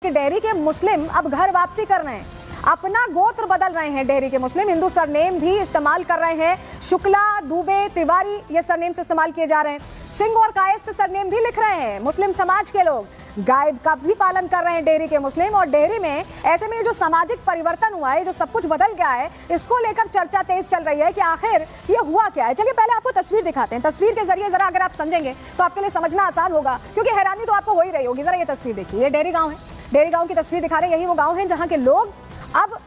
कि डेहरी के मुस्लिम अब घर वापसी कर रहे हैं, अपना गोत्र बदल रहे हैं। डेहरी के मुस्लिम हिंदू सरनेम भी इस्तेमाल कर रहे हैं। शुक्ला, दुबे, तिवारी ये सरनेम से इस्तेमाल किए जा रहे हैं। सिंह और कायस्थ सरनेम भी लिख रहे हैं मुस्लिम समाज के लोग। गाय का भी पालन कर रहे हैं डेहरी के मुस्लिम। और डेहरी में ऐसे में जो सामाजिक परिवर्तन हुआ है, जो सब कुछ बदल गया है, इसको लेकर चर्चा तेज चल रही है कि आखिर ये हुआ क्या है। चलिए पहले आपको तस्वीर दिखाते हैं। तस्वीर के जरिए जरा अगर आप समझेंगे तो आपके लिए समझना आसान होगा, क्योंकि हैरानी तो आपको हो ही रही होगी। जरा ये तस्वीर देखिए, ये डेहरी गाँव है। डेहरी गांव की तस्वीर दिखा रहे हैं। यही वो गांव है जहां के लोग अब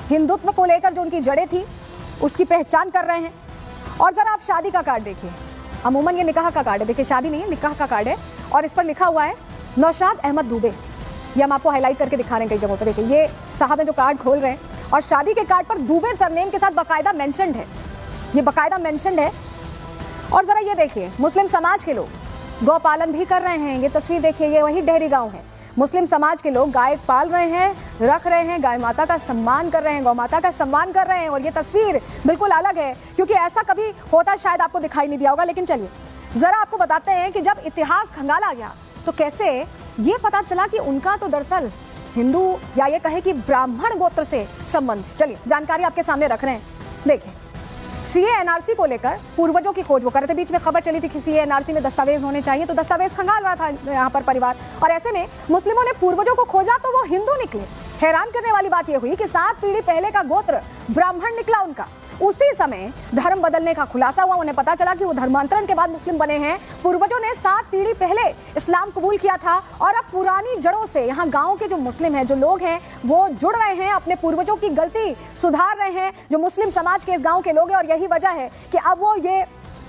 हिंदुत्व को लेकर जो उनकी जड़ें थी उसकी पहचान कर रहे हैं। और जरा आप शादी का कार्ड देखिए। अमूमन ये निकाह का कार्ड है, देखिए शादी नहीं है, निकाह का कार्ड है। और इस पर लिखा हुआ है नौशाद अहमद दुबे। ये हम आपको हाईलाइट करके दिखा रहे हैं कई जगहों पर। देखिए ये साहब है जो कार्ड खोल रहे हैं और शादी के कार्ड पर दुबे सरनेम के साथ बाकायदा मेंशन्ड है। ये बाकायदा मेंशन्ड है। और जरा ये देखिए, मुस्लिम समाज के लोग गौ पालन भी कर रहे हैं। ये तस्वीर देखिए, ये वही डेहरी गाँव है। मुस्लिम समाज के लोग गाय पाल रहे हैं, रख रहे हैं, गाय माता का सम्मान कर रहे हैं, गौ माता का सम्मान कर रहे हैं। और ये तस्वीर बिल्कुल अलग है, क्योंकि ऐसा कभी होता शायद आपको दिखाई नहीं दिया होगा। लेकिन चलिए जरा आपको बताते हैं कि जब इतिहास खंगाला गया तो कैसे ये पता चला कि उनका तो दरअसल हिंदू या ये कहे कि ब्राह्मण गोत्र से संबंध। चलिए जानकारी आपके सामने रख रहे हैं। देखिए सीए एनआरसी को लेकर पूर्वजों की खोज वो कर रहे थे। बीच में खबर चली थी कि सीए एनआरसी में दस्तावेज होने चाहिए, तो दस्तावेज खंगाल रहा था यहाँ पर परिवार। और ऐसे में मुस्लिमों ने पूर्वजों को खोजा तो वो हिंदू निकले। हैरान करने वाली बात यह हुई कि 7 पीढ़ी पहले का गोत्र ब्राह्मण निकला उनका। उसी समय धर्म बदलने का खुलासा हुआ। उन्हें पता चला कि वो धर्मांतरण के बाद मुस्लिम बने हैं। पूर्वजों ने 7 पीढ़ी पहले इस्लाम कबूल किया था और अब पुरानी जड़ों से यहाँ गांव के जो मुस्लिम हैं, जो लोग हैं, वो जुड़ रहे हैं, अपने पूर्वजों की गलती सुधार रहे हैं, जो मुस्लिम समाज के इस गांव के लोग हैं। और यही वजह है कि अब वो ये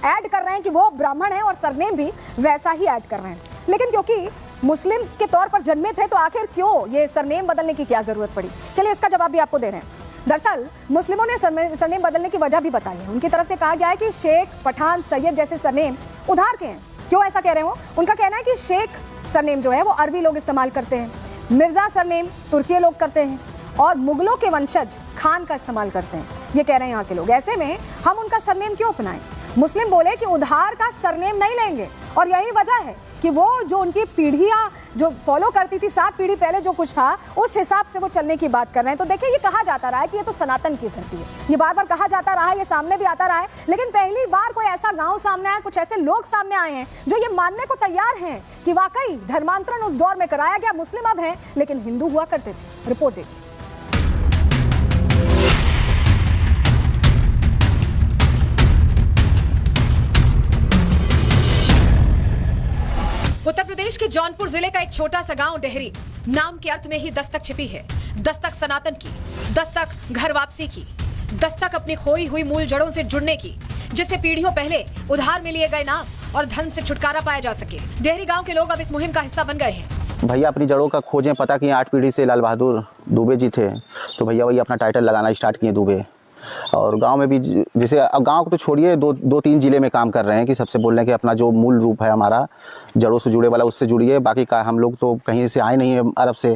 ऐड कर रहे हैं कि वो ब्राह्मण है और सरनेम भी वैसा ही ऐड कर रहे हैं। लेकिन क्योंकि मुस्लिम के तौर पर जन्मे थे तो आखिर क्यों ये सरनेम बदलने की क्या जरूरत पड़ी? चलिए इसका जवाब भी आपको दे रहे हैं। दरअसल मुस्लिमों ने सरनेम बदलने की वजह भी बताई है। उनकी तरफ से कहा गया है कि शेख, पठान, सैयद जैसे सरनेम उधार के हैं। क्यों ऐसा कह रहे हैं वो? उनका कहना है कि शेख सरनेम जो है वो अरबी लोग इस्तेमाल करते हैं, मिर्जा सरनेम तुर्की लोग करते हैं और मुगलों के वंशज खान का इस्तेमाल करते हैं। ये कह रहे हैं यहाँ के लोग। ऐसे में हम उनका सरनेम क्यों अपनाएं? मुस्लिम बोले कि उधार का सरनेम नहीं लेंगे। और यही वजह है कि वो जो उनकी पीढ़ियां जो फॉलो करती थी, 7 पीढ़ी पहले जो कुछ था उस हिसाब से वो चलने की बात कर रहे हैं। तो देखिए ये कहा जाता रहा है कि ये तो सनातन की धरती है। ये बार बार कहा जाता रहा है, ये सामने भी आता रहा है। लेकिन पहली बार कोई ऐसा गांव सामने आया, कुछ ऐसे लोग सामने आए हैं जो ये मानने को तैयार हैं कि वाकई धर्मांतरण उस दौर में कराया गया। मुस्लिम अब हैं लेकिन हिंदू हुआ करते थे। रिपोर्ट देखिए। उत्तर प्रदेश के जौनपुर जिले का एक छोटा सा गांव डेहरी, नाम के अर्थ में ही दस्तक छिपी है। दस्तक सनातन की, दस्तक घर वापसी की, दस्तक अपनी खोई हुई मूल जड़ों से जुड़ने की, जिससे पीढ़ियों पहले उधार में लिए गए नाम और धर्म से छुटकारा पाया जा सके। डेहरी गांव के लोग अब इस मुहिम का हिस्सा बन गए हैं। भैया अपनी जड़ों का खोजें, पता कि 8 पीढ़ी से लाल बहादुर दुबे जी थे, तो भैया वही अपना टाइटल लगाना स्टार्ट किए दुबे। और गांव में भी जैसे अब गांव को तो छोड़िए, 2-3 जिले में काम कर रहे हैं कि सबसे बोल रहे हैं कि अपना जो मूल रूप है हमारा जड़ों से जुड़े वाला उससे जुड़िए। बाकी का हम लोग तो कहीं से आए नहीं है अरब से,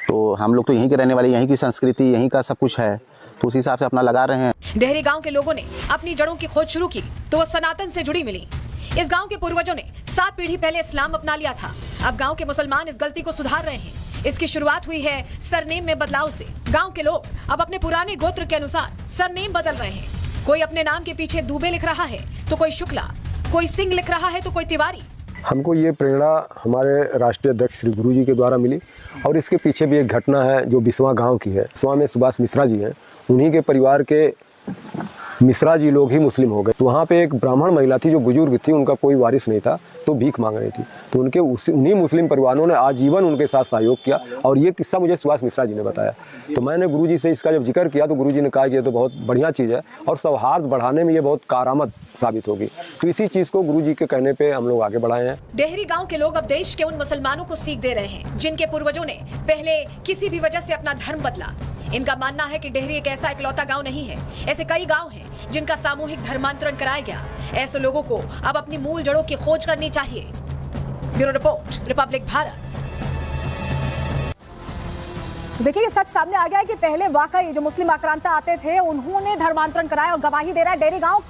तो हम लोग तो यहीं के रहने वाले, यहीं की संस्कृति, यहीं का सब कुछ है, तो उस हिसाब से अपना लगा रहे हैं। डेहरी गांव के लोगों ने अपनी जड़ों की खोज शुरू की तो वो सनातन से जुड़ी मिली। इस गांव के पूर्वजों ने 7 पीढ़ी पहले इस्लाम अपना लिया था। अब गांव के मुसलमान इस गलती को सुधार रहे हैं। इसकी शुरुआत हुई है सरनेम में बदलाव से। गांव के लोग अब अपने पुराने गोत्र के अनुसार सरनेम बदल रहे हैं। कोई अपने नाम के पीछे दुबे लिख रहा है तो कोई शुक्ला, कोई सिंह लिख रहा है तो कोई तिवारी। हमको ये प्रेरणा हमारे राष्ट्रीय अध्यक्ष श्री गुरु जी के द्वारा मिली। और इसके पीछे भी एक घटना है जो बिस्वा गांव की है। बिस्वा में सुभाष मिश्रा जी हैं, उन्हीं के परिवार के मिश्रा जी लोग ही मुस्लिम हो गए। तो वहाँ पे एक ब्राह्मण महिला थी जो बुजुर्ग थी, उनका कोई वारिस नहीं था, तो भीख मांग रही थी। तो उन्हीं मुस्लिम परिवारों ने आजीवन उनके साथ सहयोग किया। और ये किस्सा मुझे सुभाष मिश्रा जी ने बताया। तो मैंने गुरुजी से इसका जब जिक्र किया तो गुरुजी ने कहा कि ये तो बहुत बढ़िया चीज़ है और सौहार्द बढ़ाने में ये बहुत कारआमद साबित होगी। तो इसी चीज़ को गुरुजी के कहने पर हम लोग आगे बढ़ाए हैं। डेहरी गाँव के लोग अब देश के उन मुसलमानों को सीख दे रहे हैं जिनके पूर्वजों ने पहले किसी भी वजह से अपना धर्म बदला। इनका मानना है कि डेहरी एक ऐसा इकलौता गांव नहीं है, ऐसे कई गांव हैं जिनका सामूहिक धर्मांतरण कराया गया। ऐसे लोगों को अब अपनी मूल जड़ों की खोज करनी चाहिए। Bureau report, Republic Bharat. देखिए, ये सच सामने आ गया है कि पहले वाकई जो मुस्लिम आक्रांता आते थे उन्होंने धर्मांतरण कराया और गवाही दे रहा है डेरी गांव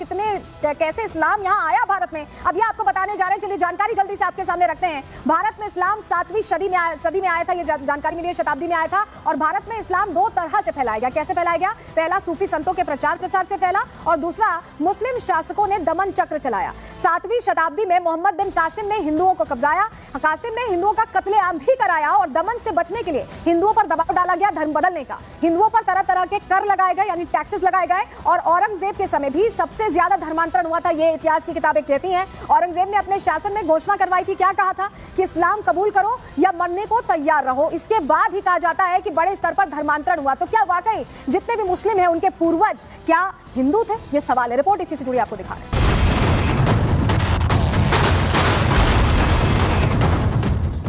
कैसे इस्लाम यहाँ आया भारत में। अब ये आपको बताने जा रहे हैं, चलिए जानकारी जल्दी से आपके सामने रखते हैं। भारत में इस्लाम 7वीं सदी में आया था, ये जानकारी मिली है, शताब्दी में आया था। और भारत में इस्लाम 2 तरह से फैलाया गया। कैसे फैलाया गया? पहला सूफी संतों के प्रचार प्रसार से फैला और दूसरा मुस्लिम शासकों ने दमन चक्र चलाया। 7वीं शताब्दी में मोहम्मद बिन कासिम ने हिंदुओं को कब्जाया। कासिम ने हिंदुओं का कत्लेआम भी कराया और दमन से बचने के लिए हिंदुओं पर दबाव डाला गया धर्म बदलने का। हिंदुओं पर तरह तरह के कर लगाए गए, यानी टैक्सेस लगाए गए। और औरंगजेब के समय भी सबसे ज्यादा धर्मांतरण हुआ था, ये इतिहास की किताबें कहती हैं। औरंगजेब ने अपने शासन में घोषणा करवाई थी, क्या कहा था कि इस्लाम कबूल करो या मरने को तैयार रहो। इसके बाद ही कहा जाता है कि बड़े स्तर पर धर्मांतरण हुआ। तो क्या वाकई जितने भी मुस्लिम हैं उनके पूर्वज क्या हिंदू थे? ये सवाल है। रिपोर्ट इसी से जुड़ी आपको दिखा रहे हैं।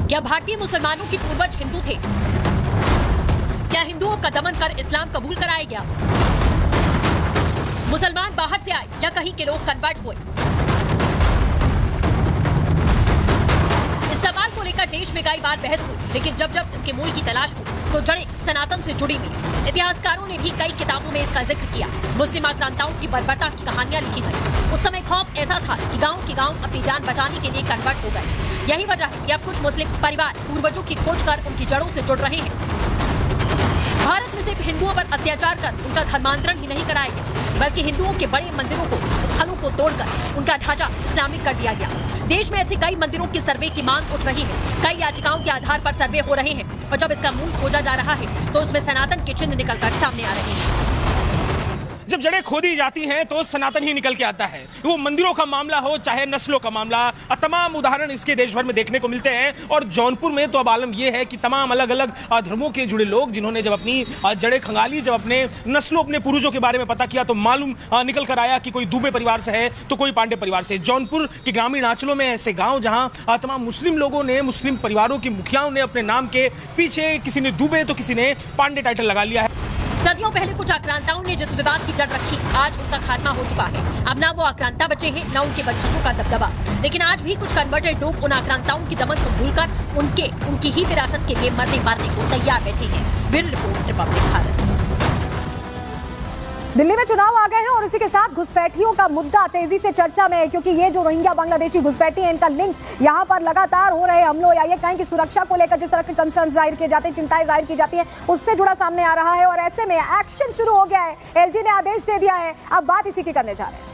क्या भारतीय मुसलमानों के पूर्वज हिंदू थे? क्या हिंदुओं का दमन कर इस्लाम कबूल कराया गया? मुसलमान बाहर से आए या कहीं के लोग कन्वर्ट हुए? इस सवाल को लेकर देश में कई बार बहस हुई, लेकिन जब जब इसके मूल की तलाश हुई तो जड़ें सनातन से जुड़ी मिली। इतिहासकारों ने भी कई किताबों में इसका जिक्र किया। मुस्लिम आक्रांताओं की बर्बरता की कहानियां लिखी गई। उस समय खौफ ऐसा था कि गांव के गांव अपनी जान बचाने के लिए कन्वर्ट हो गए। यही वजह है कि अब कुछ मुस्लिम परिवार पूर्वजों की खोज कर उनकी जड़ों से जुड़ रहे हैं। भारत में सिर्फ हिंदुओं पर अत्याचार कर उनका धर्मांतरण ही नहीं कराया गया, बल्कि हिंदुओं के बड़े मंदिरों को, स्थलों को तोड़कर उनका ढांचा इस्लामिक कर दिया गया। देश में ऐसे कई मंदिरों के सर्वे की मांग उठ रही है। कई याचिकाओं के आधार पर सर्वे हो रहे हैं और जब इसका मूल खोजा जा रहा है तो उसमें सनातन के चिन्ह निकलकर सामने आ रहे हैं। जब जड़ें खोदी जाती हैं तो सनातन ही निकल के आता है। वो मंदिरों का मामला हो चाहे नस्लों का मामला, तमाम उदाहरण इसके देश भर में देखने को मिलते हैं। और जौनपुर में तो अब आलम यह है कि तमाम अलग अलग धर्मों के जुड़े लोग जिन्होंने जब अपनी जड़ें खंगाली, जब अपने नस्लों, अपने पूर्वजों के बारे में पता किया तो मालूम निकल कर आया कि कोई दुबे परिवार से है तो कोई पांडे परिवार से। जौनपुर के ग्रामीण अंचलों में ऐसे गाँव जहाँ तमाम मुस्लिम लोगों ने, मुस्लिम परिवारों की मुखियाओं ने अपने नाम के पीछे किसी ने दुबे तो किसी ने पांडे टाइटल लगा लिया है। सदियों पहले कुछ आक्रांताओं ने जिस विवाद की जड़ रखी, आज उनका खात्मा हो चुका है। अब ना वो आक्रांता बचे हैं, ना उनके बच्चों का दबदबा। लेकिन आज भी कुछ कन्वर्टेड लोग उन आक्रांताओं की दमन को भूलकर उनकी ही विरासत के लिए मरने मारने को तैयार बैठे हैं। Bureau report, Republic Bharat. Delhi में चुनाव आ गए हैं और इसी के साथ घुसपैठियों का मुद्दा तेजी से चर्चा में है, क्योंकि ये जो रोहिंग्या बांग्लादेशी घुसपैठी है, इनका लिंक यहाँ पर लगातार हो रहे हमलों या ये कहें कि सुरक्षा को लेकर जिस तरह के कंसर्न जाहिर किए जाते हैं, चिंताएं जाहिर की जाती हैं, उससे जुड़ा सामने आ रहा है। और ऐसे में एक्शन शुरू हो गया है। एलजी ने आदेश दे दिया है। अब बात इसी की करने जा रहे हैं।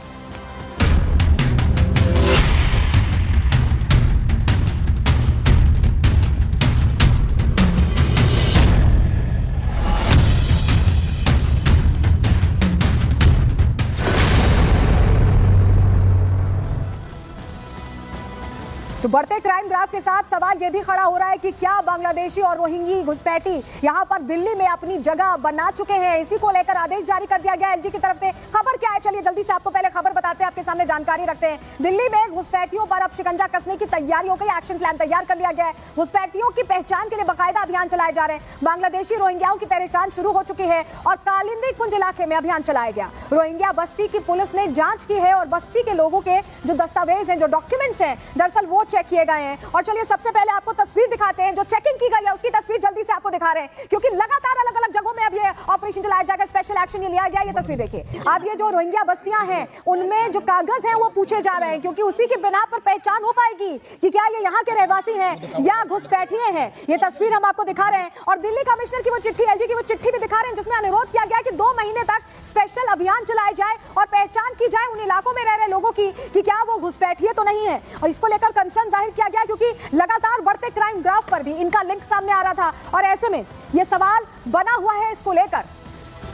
तो बढ़ते क्राइम ग्राफ के साथ सवाल यह भी खड़ा हो रहा है कि क्या बांग्लादेशी और रोहिंगी घुसपैठी यहां पर दिल्ली में अपनी जगह बना चुके हैं? इसी को लेकर आदेश जारी कर दिया गया एलजी की तरफ से। खबर क्या है, चलिए जल्दी से आपको पहले खबर बताते हैं, आपके सामने जानकारी रखते हैं। दिल्ली में घुसपैठियों पर अब शिकंजा कसने की तैयारी हो गई। एक्शन प्लान तैयार कर लिया गया है। घुसपैठियों की पहचान के लिए बाकायदा अभियान चलाए जा रहे हैं। बांग्लादेशी रोहिंग्याओं की पहचान शुरू हो चुकी है और कालिंदी कुंज इलाके में अभियान चलाया गया। रोहिंग्या बस्ती की पुलिस ने जांच की है और बस्ती के लोगों के जो दस्तावेज हैं, जो डॉक्यूमेंट्स हैं, दरअसल वो चेक किए गए हैं। और चलिए सबसे पहले आपको तस्वीर दिखाते हैं, जो चेकिंग की गई है उसकी तस्वीर जल्दी से आपको दिखा रहे हैं, क्योंकि लगातार अलग अलग जगहों में अब ये ऑपरेशन चलाया जाएगा, स्पेशल एक्शन ये लिया जाए। ये तस्वीर देखिए। अब ये जो रोहिंग्या बस्तियां हैं उनमें जो कागज हैं वो पूछे जा रहे हैं, क्योंकि उसी की बिना पर पहचान हो पाएगी कि क्या ये यहाँ के रहवासी हैं या घुसपैठिए हैं। ये तस्वीर हम आपको दिखा रहे हैं और दिल्ली कमिश्नर की वो चिट्ठी, एलजी की वो चिट्ठी भी दिखा रहे हैं, जिसमें अनुरोध किया गया कि 2 महीने तक स्पेशल अभियान चलाया जाए और पहचान की जाए उन इलाकों में रह रहे लोगों की कि क्या वो घुसपैठिए तो नहीं है। और इसको लेकर कंसर्न जाहिर किया गया, क्योंकि लगातार बढ़ते क्राइम ग्राफ पर भी इनका लिंक सामने आ रहा था और ऐसे में यह सवाल बना हुआ है। इसको लेकर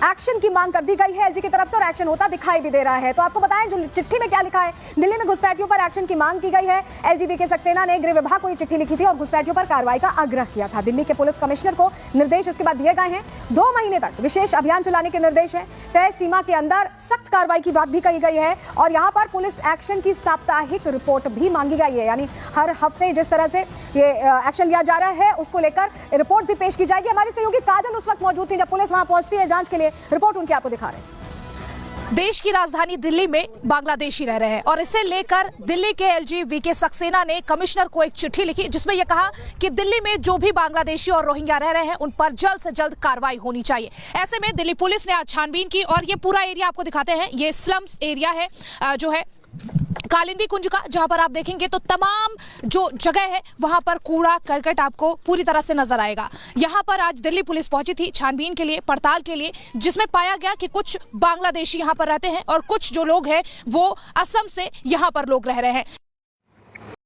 एक्शन की मांग कर दी गई है एलजी की तरफ से और एक्शन होता दिखाई भी दे रहा है। तो आपको बताएं जो चिट्ठी में क्या लिखा है। दिल्ली में घुसपैठियों पर एक्शन की मांग की गई है। एलजी के सक्सेना ने गृह विभाग को ये चिट्ठी लिखी थी और घुसपैठियों पर कार्रवाई का आग्रह किया था। दिल्ली के पुलिस कमिश्नर को निर्देश इसके बाद दिए गए हैं। 2 महीने तक विशेष अभियान चलाने के निर्देश है। तय सीमा के अंदर सख्त कार्रवाई की बात भी कही गई है और यहाँ पर पुलिस एक्शन की साप्ताहिक रिपोर्ट भी मांगी गई है, यानी हर हफ्ते जिस तरह से ये एक्शन लिया जा रहा है उसको लेकर रिपोर्ट भी पेश की जाएगी। हमारी सहयोगी काजल उस वक्त मौजूद थी जब पुलिस वहां पहुंचती है जांच के लिए। रिपोर्ट उनकी आपको दिखा रहे हैं। देश की राजधानी दिल्ली में बांग्लादेशी रह रहे हैं और इसे लेकर दिल्ली के एलजी वीके सक्सेना ने कमिश्नर को एक चिट्ठी लिखी जिसमें यह कहा कि दिल्ली में जो भी बांग्लादेशी और रोहिंग्या रह रहे हैं उन पर जल्द से जल्द कार्रवाई होनी चाहिए। ऐसे में दिल्ली पुलिस ने आज छानबीन की और ये पूरा एरिया आपको दिखाते हैं। ये स्लम्स एरिया है जो है कालिंदी कुंज का, जहां पर आप देखेंगे तो तमाम जो जगह है वहां पर कूड़ा करकट आपको पूरी तरह से नजर आएगा। यहां पर आज दिल्ली पुलिस पहुंची थी छानबीन के लिए, पड़ताल के लिए, जिसमें पाया गया कि कुछ बांग्लादेशी यहां पर रहते हैं और कुछ जो लोग हैं वो असम से यहां पर लोग रह रहे हैं।